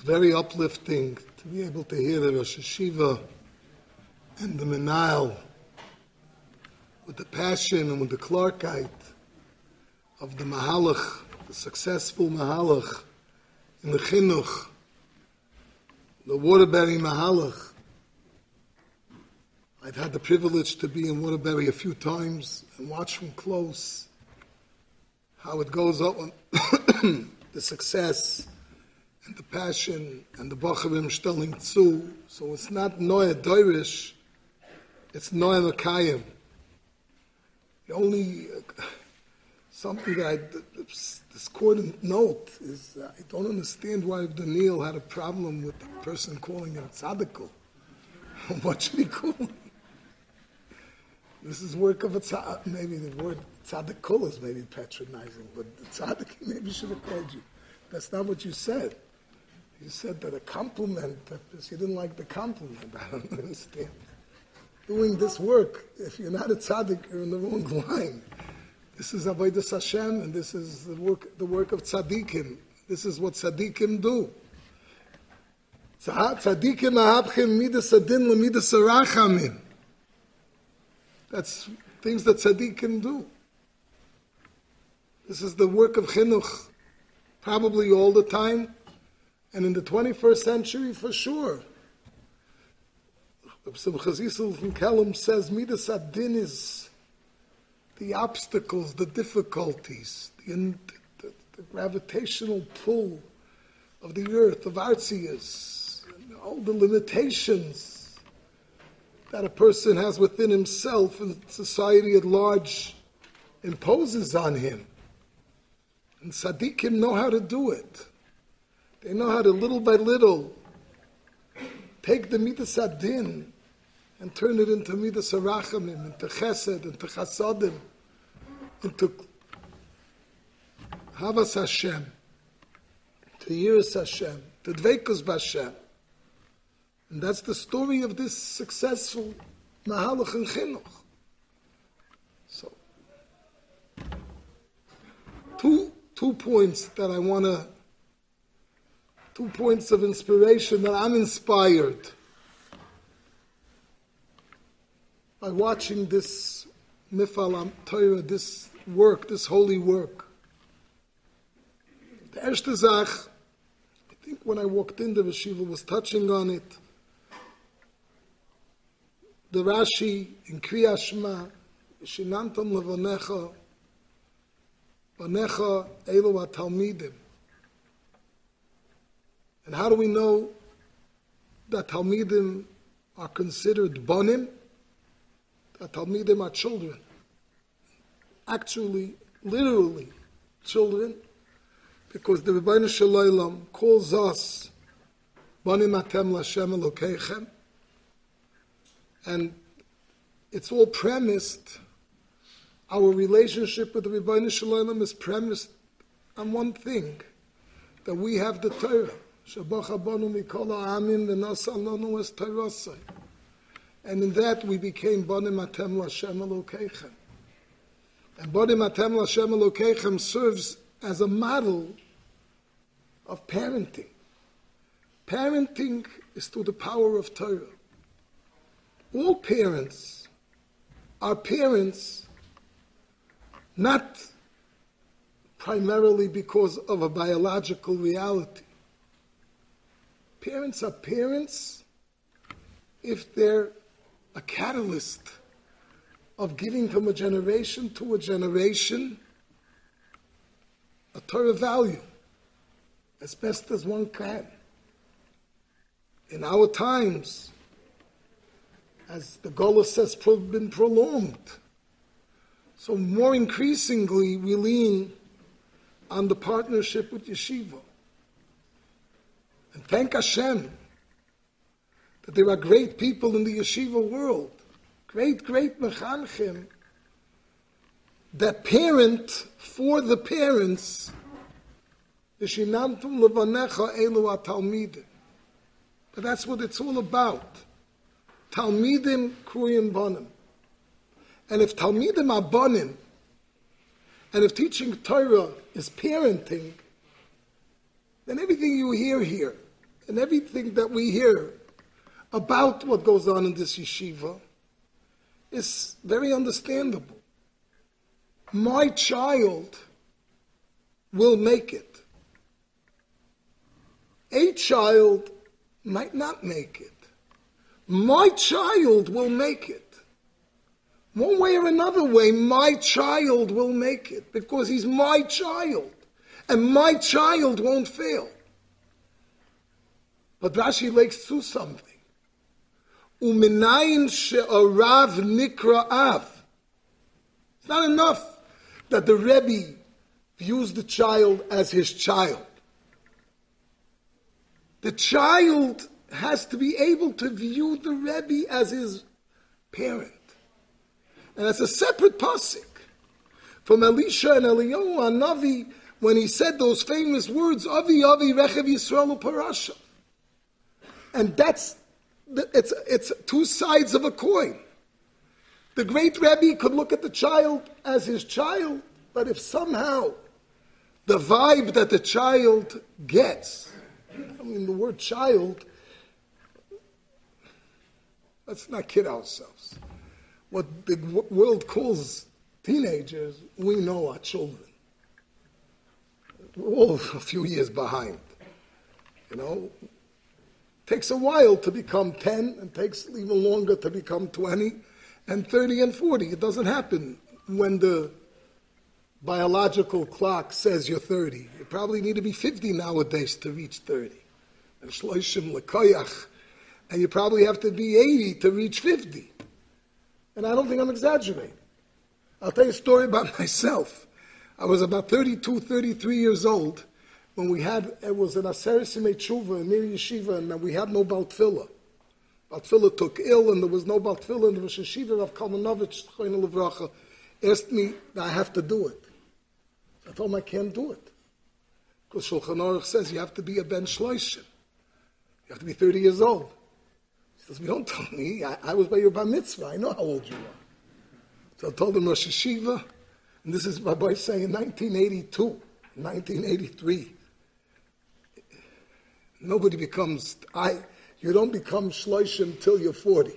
very uplifting to be able to hear the Rosh Yeshiva and the Menal with the passion and with the Clarkite of the Mahalach, the successful Mahalach in the Chinuch, the Waterbury Mahalach. I've had the privilege to be in Waterbury a few times and watch from close how it goes up on the success and the passion and the Bacharim stelling zu. So it's not Noah Doirish, it's Noah Makayim. The only something that discordant note is I don't understand why Daniel had a problem with the person calling him Tzadikul. What should he call him? This is work of a tzaddik. Maybe the word Tzadikul is maybe patronizing, but the tzaddik maybe should have called you. That's not what you said. You said that a compliment, because you didn't like the compliment. I don't understand. Doing this work, if you're not a tzaddik, you're in the wrong line. This is Avodas Hashem, and this is the work of tzaddikim. This is what tzaddikim do. Tzaddikim ahabchem midas adin lemidas arachamim. That's things that tzaddikim do. This is the work of chinuch, probably all the time, and in the 21st century for sure. Simcha Zisel from Kelm says, Midas Adin is the obstacles, the difficulties, the gravitational pull of the earth, of Artzias, and all the limitations that a person has within himself and society at large imposes on him. And tzaddikim know how to do it. They know how to, little by little, take the Midas Adin and turn it into Midas Arachamim, into Chesed, into Chasadim, into Havas Hashem, to Yiras Hashem, to Dveikus B'Hashem. And that's the story of this successful Mahalach and Chinuch. So, two points that I want to, 2 points of inspiration that I'm inspired by watching this Mifal Torah, this work, this holy work. The erste Zach, I think when I walked in, the Yeshiva was touching on it. The Rashi in Kriya Shema, Shinantam levanecha, vanecha elu hatalmidim. And how do we know that Talmidim are considered banim? That Talmidim are children. Actually, literally, children, because the Rebbeinu Shalom calls us banim atem l'Hashem Elokeichem, and it's all premised. Our relationship with the Rebbeinu Shalom is premised on one thing, that we have the Torah. And in that we became Banim Atem L'Hashem Elokeichem. And Banim Atem L'Hashem Elokeichem serves as a model of parenting. Parenting is through the power of Torah. All parents are parents not primarily because of a biological reality. Parents are parents if they're a catalyst of giving from a generation to a generation a Torah value as best as one can. In our times, as the Golus has been prolonged, so more increasingly we lean on the partnership with Yeshiva. And thank Hashem that there are great people in the yeshiva world, great mechanchim, that parent for the parents, V'shinantum levanecha elu hatalmidim. But that's what it's all about. Talmidim kruyim banim. And if Talmidim are banim, and if teaching Torah is parenting, then everything you hear here and everything that we hear about what goes on in this yeshiva is very understandable. My child will make it. A child might not make it. My child will make it. One way or another way, my child will make it because he's my child. And my child won't fail. But Rashi lakes through something. Uminayin she'arav nikra av. It's not enough that the Rebbe views the child as his child. The child has to be able to view the Rebbe as his parent. And that's a separate pasuk from Elisha and Eliyahu Hanavi when he said those famous words, Avi Avi Rechev Yisrael Parasha. And it's two sides of a coin. The great Rebbe could look at the child as his child, but if somehow the vibe that the child gets, I mean the word child, let's not kid ourselves. What the world calls teenagers, we know are children. We're all a few years behind. You know, takes a while to become 10, and takes even longer to become 20, and 30 and 40. It doesn't happen when the biological clock says you're 30. You probably need to be 50 nowadays to reach 30. And shloishim lekoyach, and you probably have to be 80 to reach 50. And I don't think I'm exaggerating. I'll tell you a story about myself. I was about 32, 33 years old when it was an Aseret Simei Tshuva in Mir Yeshiva, and we had no Bal Tfilah. Bal Tfilah took ill, and there was no Bal Tfilah, and the Rosh Yeshiva of Kalmanovich, Choyne Levracha, asked me that I have to do it. I told him I can't do it. Because Shulchan Aruch says you have to be a Ben Shloishim. You have to be 30 years old. He says, don't tell me. I was by your bar mitzvah. I know how old you are. So I told him Rosh Yeshiva, and this is my boy saying in 1982, 1983. Nobody becomes, you don't become shloishim till you're 40.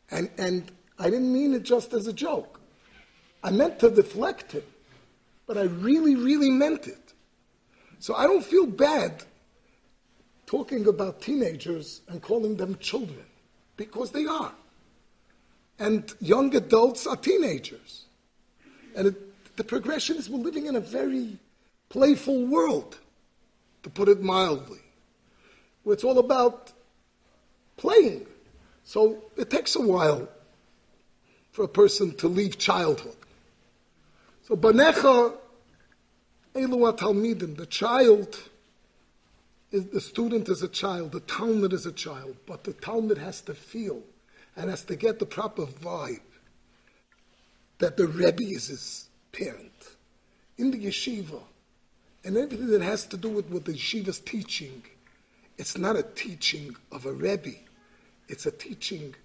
And I didn't mean it just as a joke. I meant to deflect him, but I really, really meant it. So I don't feel bad talking about teenagers and calling them children, because they are. And young adults are teenagers. And the progression is we're living in a very playful world, to put it mildly, where it's all about playing. So it takes a while for a person to leave childhood. So Banecha Elu Talmidim, the child, the student is a child, the Talmud is a child, but the Talmud has to feel and has to get the proper vibe that the Rebbe is his parent. In the yeshiva, and everything that has to do with the yeshiva's teaching, it's not a teaching of a Rebbe, it's a teaching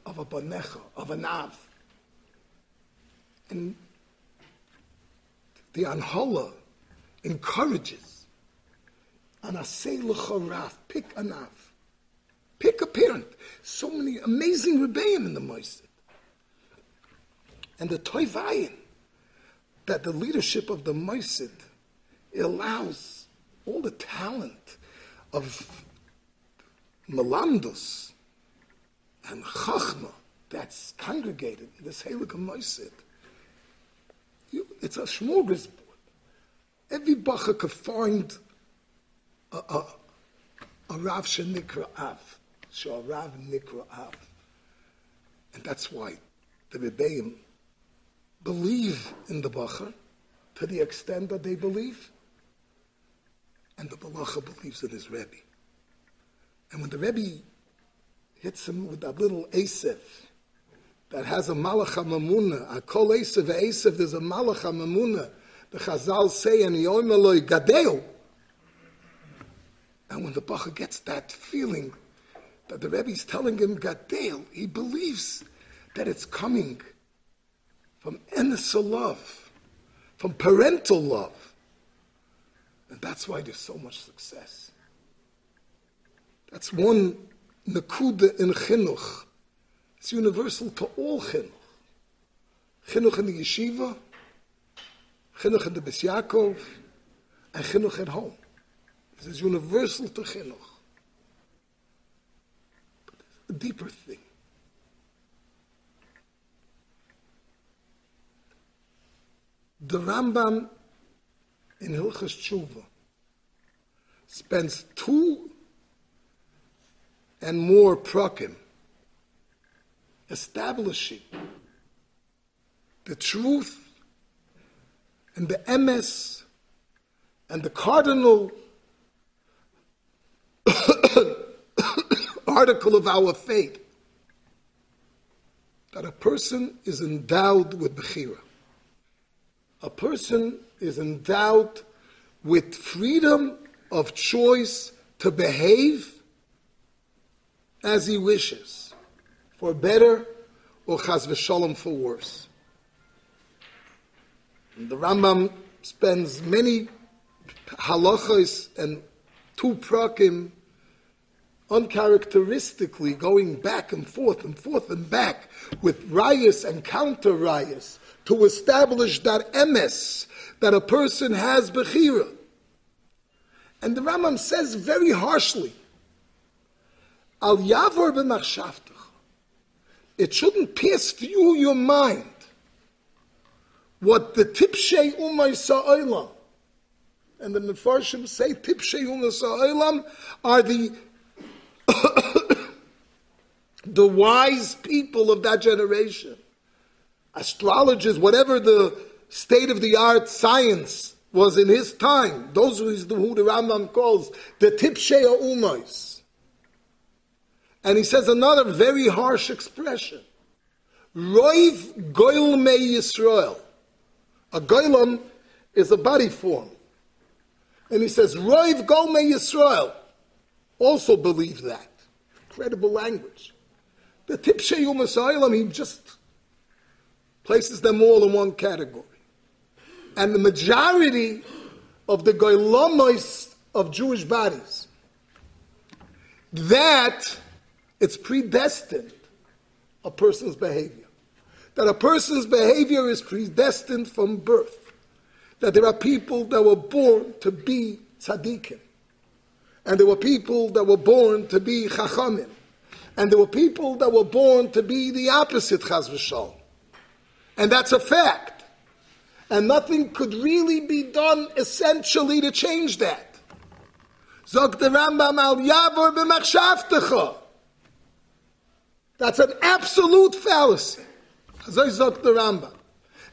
of a Banecha, of an Av. And the Anhala encourages Anasei l'chorav, pick an Av. Pick a parent. So many amazing rebbeim in the Moisid. And the Toivayin, that the leadership of the Moisid allows all the talent of Melandus and Chachma that's congregated in this Heilige Moisid. It's a smorgasbord. Every bacha could find a Rav Shenikra Av. So a Rav Nikra Av. And that's why the Rebbeim believe in the bacha to the extent that they believe, and the Balacha believes in his Rebbe. And when the Rebbe hits him with that little Asif that has a Malacha Mamuna, a Kol Asif, Asif, there's a Malacha Mamuna, the Chazal say, and Yom Eloi Gadeo. And when the Bacha gets that feeling that the Rebbe is telling him Gadeo, he believes that it's coming from Enes love, from parental love. And that's why there's so much success. That's one nekuda in Chinuch. It's universal to all Chinuch. Chinuch in the Yeshiva, Chinuch in the Bes Yaakov, and Chinuch at home. This is universal to Chinuch. But there's a deeper thing. The Rambam in Hilchos Tshuva spends 2 and more prakim establishing the truth and the emes and the cardinal article of our faith, that a person is endowed with bechira. A person is endowed with freedom of choice to behave as he wishes, for better or chas v'shalom for worse. And the Rambam spends many halachos and 2 prakim uncharacteristically going back and forth and back with rayas and counter rayas to establish that emes, that a person has bechira. And the Rambam says very harshly, Al yavor b'machshavtach. It shouldn't pierce through your mind what the tipshei umay sa'olam, and the mentorship say tipshei umay sa'olam are the the wise people of that generation, astrologers, whatever the state-of-the-art science was in his time. Those who the Rambam calls the tipshei umays. And he says another very harsh expression. Roiv goyl me Yisrael. A goylem is a body form. And he says, Roiv goyl me Yisrael. Also believe that. Incredible language. The tipshei umays, he just places them all in one category. And the majority of the goylamos of Jewish bodies, that it's predestined, a person's behavior. That a person's behavior is predestined from birth. That there are people that were born to be tzaddikim. And there were people that were born to be chachamim. And there were people that were born to be the opposite, chas v'shalom. And that's a fact. And nothing could really be done essentially to change that. Zog the Rambam al yavor b'machshavtecha. That's an absolute fallacy. Azay zog the Rambam.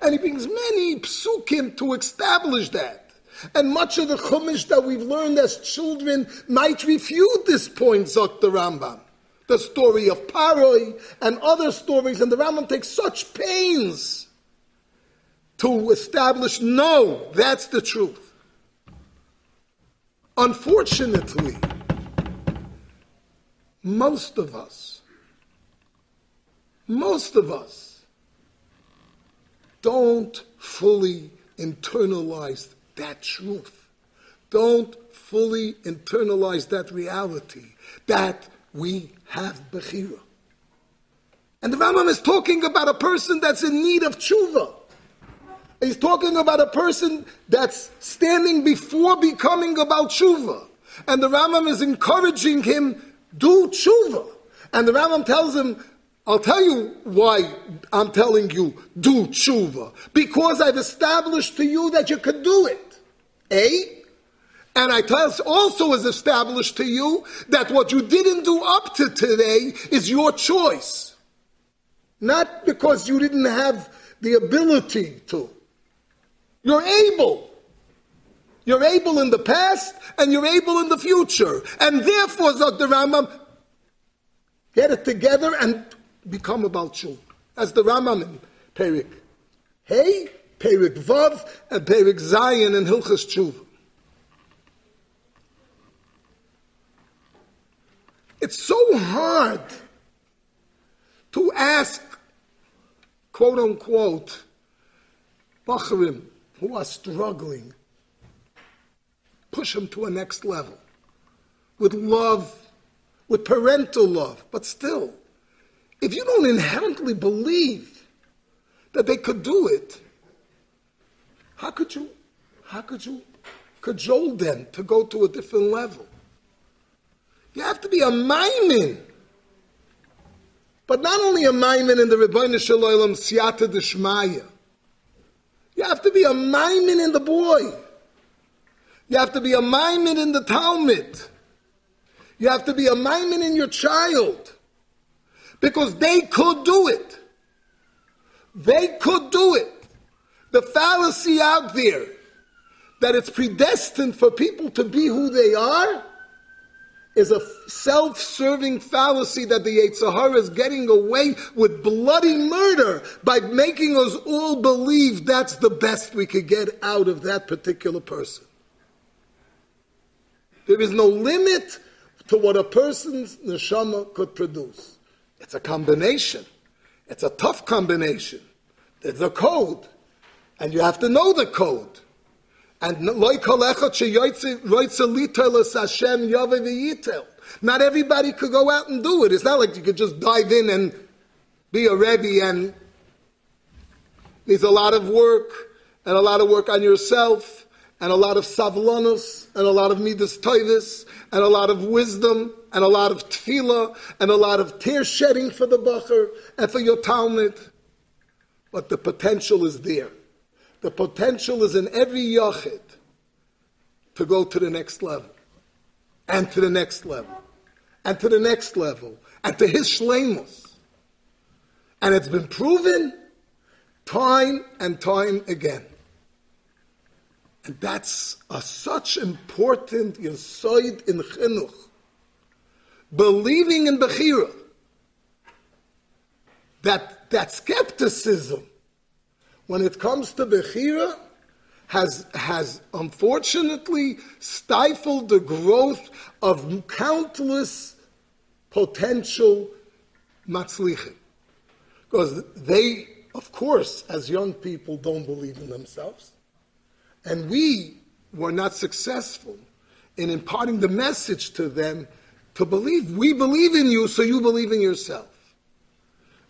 And he brings many psukim to establish that. And much of the Chumash that we've learned as children might refute this point, zog the Rambam. The story of Paroi and other stories, and the Rambam takes such pains to establish, no, that's the truth. Unfortunately, most of us don't fully internalize that truth. Don't fully internalize that reality, that we have bechira. And the Rambam is talking about a person that's in need of tshuva. He's talking about a person that's standing before becoming about tshuva. And the Rambam is encouraging him, do tshuva. And the Rambam tells him, I'll tell you why I'm telling you, do tshuva. Because I've established to you that you could do it. And I also has established to you that what you didn't do up to today is your choice. Not because you didn't have the ability to. You're able. You're able in the past and you're able in the future. And therefore, Zog the Rambam, get it together and become about tshuva. As the Rambam in Perik Hey, Perik Vav, and Perik Zayin in Hilchos Tshuva. It's so hard to ask, quote unquote, Bacharim who are struggling, push them to a next level with love with parental love. But still, if you don't inherently believe that they could do it, how could you cajole them to go to a different level? You have to be a maimin. But not only a maimin in the Rebbeinu Shalom Siyata D'Shmaya. You have to be a maimin in the boy. You have to be a maimin in the Talmud. You have to be a maimin in your child. Because they could do it. They could do it. The fallacy out there that it's predestined for people to be who they are is a self-serving fallacy that the Yetzer Hara is getting away with bloody murder by making us all believe that's the best we could get out of that particular person. There is no limit to what a person's neshama could produce. It's a combination. It's a tough combination. There's a code. And you have to know the code. And not everybody could go out and do it. It's not like you could just dive in and be a Rebbe, and there's a lot of work, and a lot of work on yourself, and a lot of savlanus, and a lot of midas toivus, and a lot of wisdom, and a lot of tefillah, and a lot of tear shedding for the bacher, and for your Talmud. But the potential is there. The potential is in every yachid to go to the next level, and to the next level, and to the next level, and to his shleimus. And it's been proven time and time again. And that's such important yesod in chinuch. Believing in Bechira. That skepticism, when it comes to Bechira, has unfortunately stifled the growth of countless potential matzlichim. Because they, of course, as young people, don't believe in themselves. And we were not successful in imparting the message to them to believe. We believe in you, so you believe in yourself.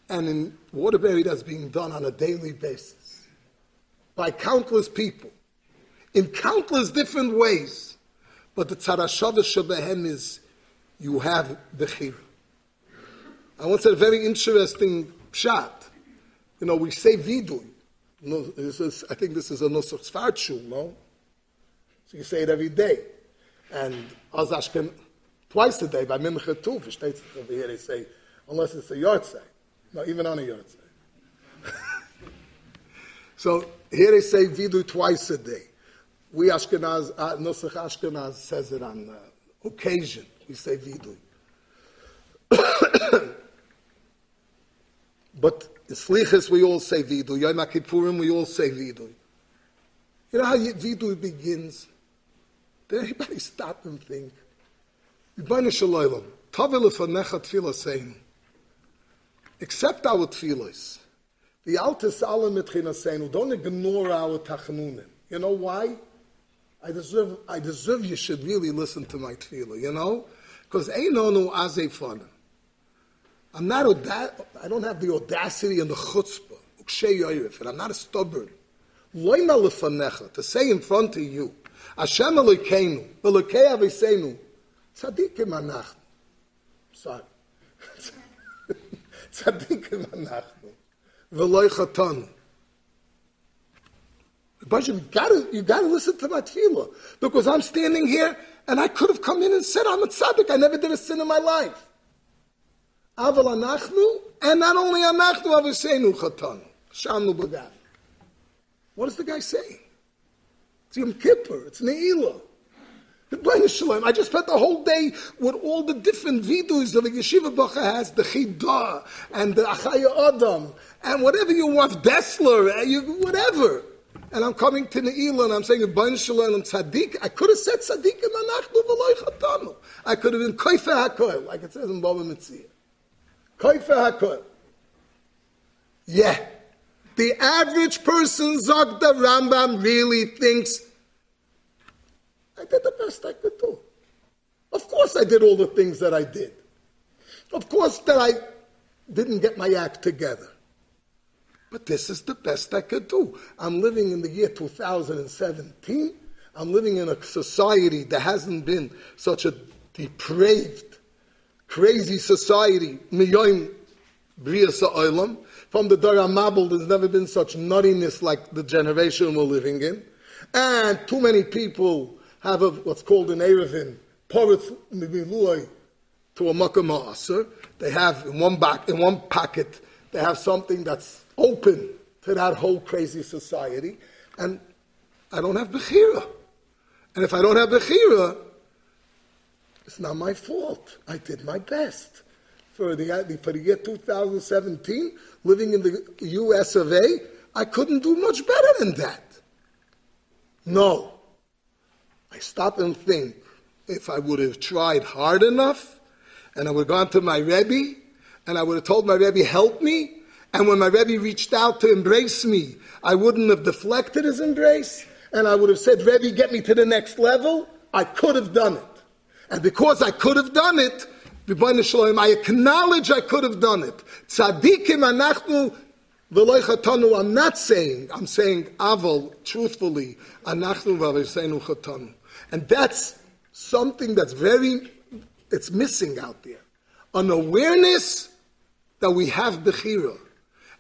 And in Waterbury, that's being done on a daily basis by countless people in countless different ways. But the tzarashava shebehem is you have bechira. I once said a very interesting pshat. We say vidui. No, I think this is a Nusach Sfarchu, no? So you say it every day. And Azashken, twice a day, by Mincha too, over here they say, unless it's a yortzei. No, even on a yortzei. So here they say vidui twice a day. We Ashkenaz, Nusach Ashkenaz says it on occasion. We say vidui. But in Slichas we all say vidui. Yom Kippurim we all say vidui. You know how vidui begins? Did anybody stop and think? Yibana Shalaylam, Tavil Lefanecha Tfilah Seinu. Accept our tefillas. The Altis Alam Etchinaseinu. Don't ignore our tachnunim. You know why? I deserve you should really listen to my tefillah, Because Einonu Azei Fanim. I don't have the audacity and the chutzpah, and I'm not stubborn. Loina lefanecha, to say in front of you, Hashem Elokeinu, Elokei Aviseinu, tzadikim anachnu. Sorry. Tzadikim anachnu. V'loi chatanu. But you gotta listen to my tefillah, because I'm standing here, and I could have come in and said, I'm a tzaddik, I never did a sin in my life. Aval anachnu, and not only anachnu, aviseinu chatanu. Shamnu b'gad. What is the guy saying? It's Yom Kippur, it's Ne'ilah. I just spent the whole day with all the different vidus that the Yeshiva Bacha has, the Chidah, and the Achaya Adam, and whatever you want, Dessler, whatever. And I'm coming to Ne'ilah, and I'm saying, B'nai Shalom Tzaddik. I could have said Tzaddik and anachnu v'loi chatanu. I could have been Koifer HaKoel, like it says in Baba Metzia. Koifer HaKoel. Yeah. The average person, Zog the Rambam, really thinks, I did the best I could do. Of course I did all the things that I did. Of course that I didn't get my act together. But this is the best I could do. I'm living in the year 2017. I'm living in a society that hasn't been such a depraved, crazy society. Miyoim Brias Ha'olam. From the Dor HaMabul, there's never been such nuttiness like the generation we're living in. And too many people have what's called an Erevin, Porith Mivilui, to a Makam Ha'aser. They have in one packet, they have something that's open to that whole crazy society. And I don't have Bechira. And if I don't have Bechira, it's not my fault. I did my best. For the year 2017, living in the US of A, I couldn't do much better than that. No. I stop and think, if I would have tried hard enough, and I would have gone to my Rebbe, and I would have told my Rebbe, help me, and when my Rebbe reached out to embrace me, I wouldn't have deflected his embrace, and I would have said, Rebbe, get me to the next level, I could have done it. And because I could have done it, I acknowledge I could have done it. Tzadikim anachnu v'lo chatanu. I'm saying aval, truthfully, anachnu v'aviseinu chatanu. And that's something that's it's missing out there. An awareness that we have Bechira.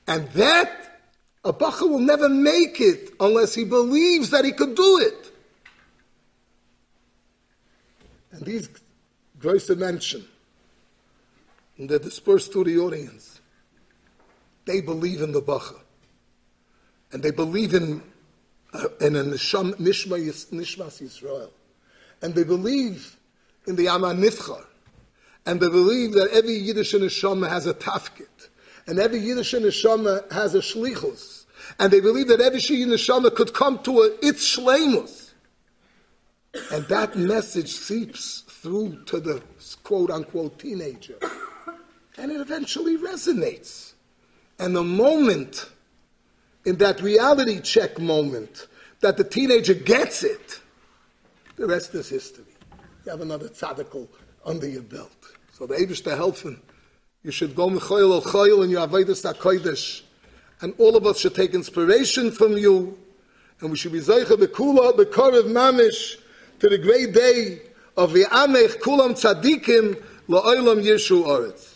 And that, a Bacha will never make it unless he believes that he could do it. And these Grace mention, and they're dispersed to the audience. They believe in the Bacha. And they believe in a Nishmas Yisrael. And they believe in the Amma Nifchar. And they believe that every Yiddish Neshama has a tafkit. And every Yiddish Neshama has a shlichus. And they believe that every Yiddish Neshama could come to its shleimus. And that message seeps through to the quote-unquote teenager. And it eventually resonates. And the moment, in that reality check moment, that the teenager gets it, the rest is history. You have another tzaddik under your belt. So the Eibush to help him. You should go mechoyel al choyel in your avodas hakodesh. And all of us should take inspiration from you. And we should be zeicha bekula, bekorev mamish, to the great day of the Amech Kulam Tzadikim La'olam Yishu Oretz.